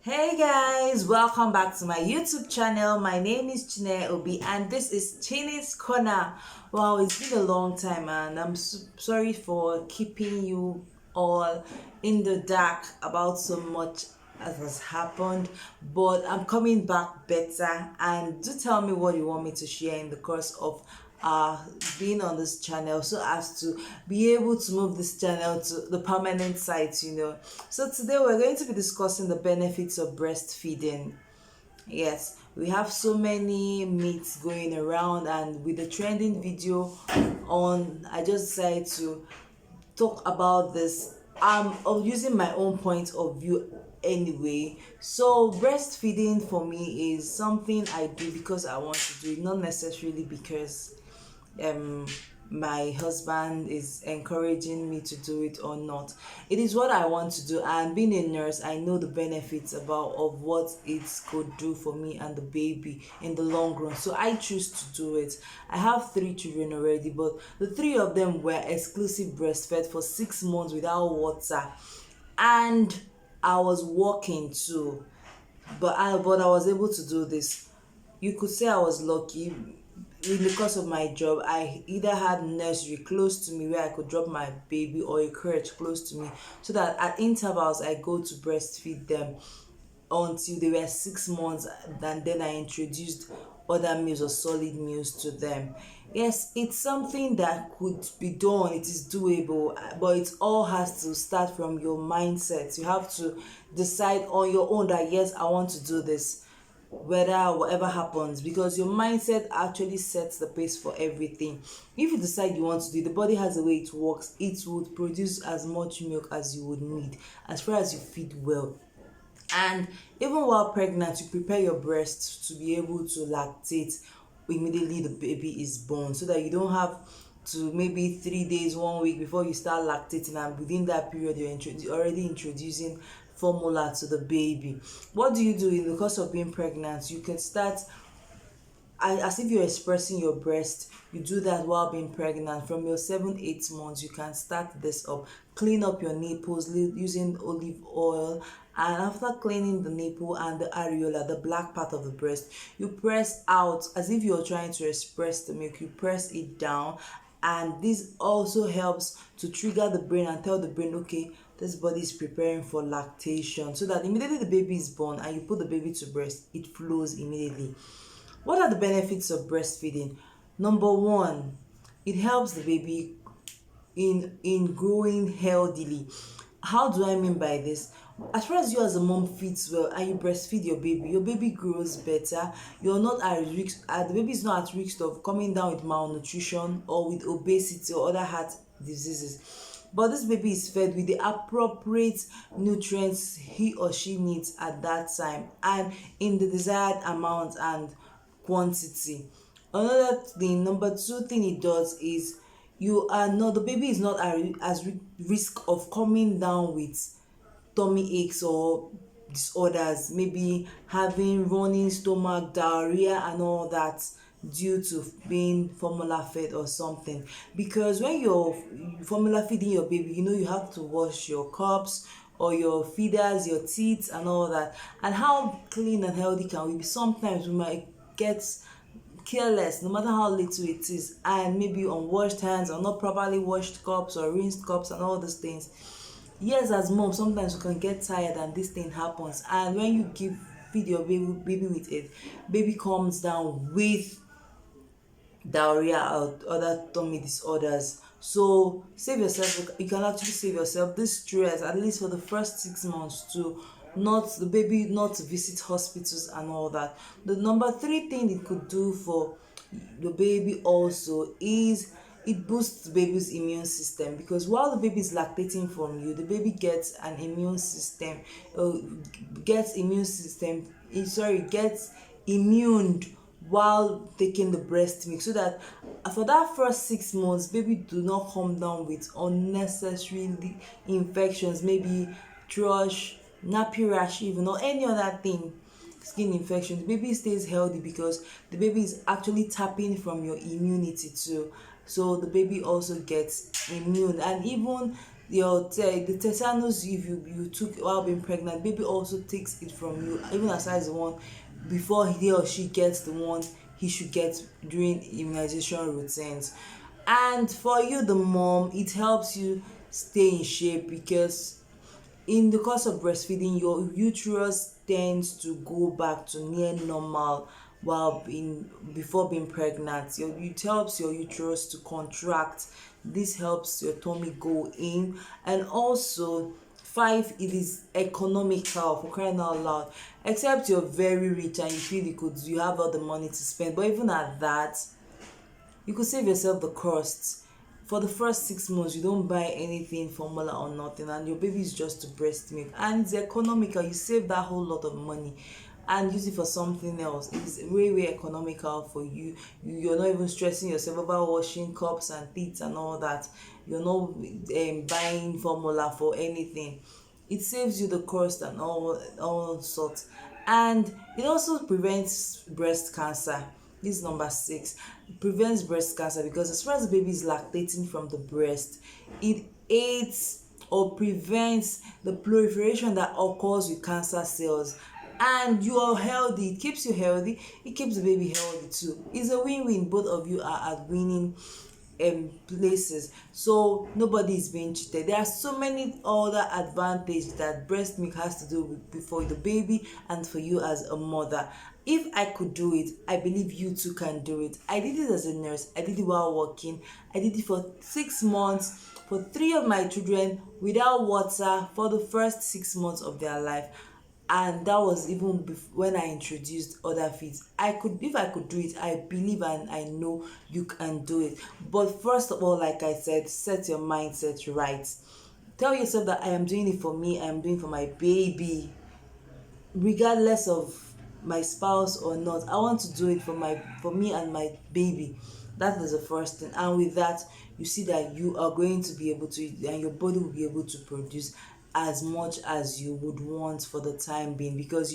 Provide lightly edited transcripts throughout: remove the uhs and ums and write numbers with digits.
Hey guys, welcome back to my YouTube channel. My name is Chine Obi and this is Chine's Corner. Wow, it's been a long time and I'm sorry for keeping you all in the dark about so much as has happened, but I'm coming back better. And do tell me what you want me to share in the course of being on this channel, so as to be able to move this channel to the permanent site. So today we're going to be discussing the benefits of breastfeeding. Yes, we have so many myths going around, and with the trending video on, I just decided to talk about this. I'm using my own point of view anyway. So breastfeeding for me is something I do because I want to do it, not necessarily because um my husband is encouraging me to do it or not. It is what I want to do, and being a nurse, I know the benefits about of what it could do for me and the baby in the long run, so I choose to do it. I have three children already, but the three of them were exclusive breastfed for 6 months without water, and I was working too, but I was able to do this. You could say I was lucky. Because of my job, I either had nursery close to me where I could drop my baby, or a crèche close to me, so that at intervals I go to breastfeed them until they were 6 months, and then I introduced other meals or solid meals to them. Yes, it's something that could be done, it is doable, but it all has to start from your mindset. You have to decide on your own that yes, I want to do this, whether whatever happens, because your mindset actually sets the pace for everything. If you decide you want to do it, the body has a way it works. It would produce as much milk as you would need, as far as you feed well. And even while pregnant, you prepare your breast to be able to lactate immediately the baby is born, so that you don't have to maybe 3 days, 1 week before you start lactating, and within that period you're already introducing formula to the baby. What do you do in the course of being pregnant? You can start as if you're expressing your breast. You do that while being pregnant. From your 7 8 months, you can start this up. Clean up your nipples using olive oil, and after cleaning the nipple and the areola, the black part of the breast, you press out as if you're trying to express the milk. You press it down, and this also helps to trigger the brain and tell the brain, okay, this body is preparing for lactation, so that immediately the baby is born and you put the baby to breast, it flows immediately. What are the benefits of breastfeeding? Number one, it helps the baby in growing healthily. How do I mean by this? As far as you as a mom feeds well and you breastfeed your baby grows better. You're not at risk, the baby is not at risk of coming down with malnutrition or with obesity or other heart diseases. But this baby is fed with the appropriate nutrients he or she needs at that time, and in the desired amount and quantity. Another thing, number two thing it does is, the baby is not as risk of coming down with tummy aches or disorders, maybe having running stomach, diarrhea and all that, due to being formula fed or something. Because when you're formula feeding your baby, you have to wash your cups or your feeders, your teeth and all that. And how clean and healthy can we be? Sometimes we might get careless, no matter how little it is, and maybe unwashed hands or not properly washed cups or rinsed cups and all these things. Yes, as mom, sometimes you can get tired and this thing happens, and when you feed your baby with it, baby comes down with diarrhea or other tummy disorders. So save yourself. You can actually save yourself this stress, at least for the first 6 months, to not the baby not to visit hospitals and all that. The number three thing it could do for the baby also is, it boosts the baby's immune system, because while the baby is lactating from you, the baby gets an immune system, gets immune system gets immune while taking the breast milk, so that for that first 6 months, baby do not come down with unnecessary infections, maybe thrush, nappy rash even, or any other thing, skin infection. The baby stays healthy because the baby is actually tapping from your immunity too, so the baby also gets immune. And even the tetanus if you took while being pregnant, baby also takes it from you, even aside the one before he or she gets the one he should get during immunization routines. And for you, the mom, it helps you stay in shape because in the course of breastfeeding, your uterus tends to go back to near normal while being before being pregnant. It helps your uterus to contract. This helps your tummy go in, and also five, it is economical, for crying out loud. Except you're very rich and you feel you have all the money to spend, but even at that, you could save yourself the costs. For the first 6 months, you don't buy anything formula or nothing, and your baby is just to breast milk, and it's economical. You save that whole lot of money and use it for something else. It's way economical for you. You're not even stressing yourself about washing cups and teeth and all that. You're not buying formula for anything. It saves you the cost and all sorts. And it also prevents breast cancer. This is number 6. It prevents breast cancer because as far as the baby is lactating from the breast, it aids or prevents the proliferation that occurs with cancer cells. And you are healthy. It keeps you healthy, it keeps the baby healthy too. It's a win-win. Both of you are at winning places, so nobody is being cheated. There are so many other advantages that breast milk has to do with for the baby and for you as a mother. If I could do it, I believe you too can do it. I did it as a nurse, I did it while working. I did it for 6 months for 3 of my children without water for the first 6 months of their life. And that was even when I introduced other feeds. If I could do it, I believe and I know you can do it. But first of all, like I said, set your mindset right. Tell yourself that I am doing it for me, I am doing it for my baby, regardless of my spouse or not. I want to do it for me and my baby. That is the first thing. And with that, you see that you are going to be able to, and your body will be able to produce as much as you would want for the time being. Because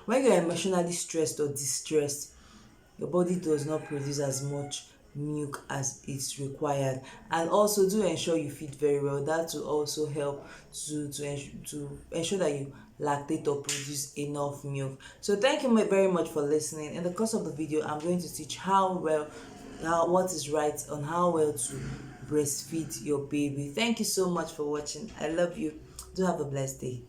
when you're emotionally stressed or distressed, your body does not produce as much milk as it's required. And also, do ensure you feed very well. That will also help to ensure that you lactate or produce enough milk. So thank you very much for listening. In the course of the video, I'm going to teach what is right on how well to breastfeed your baby. Thank you so much for watching. I love you. Do have a blessed day.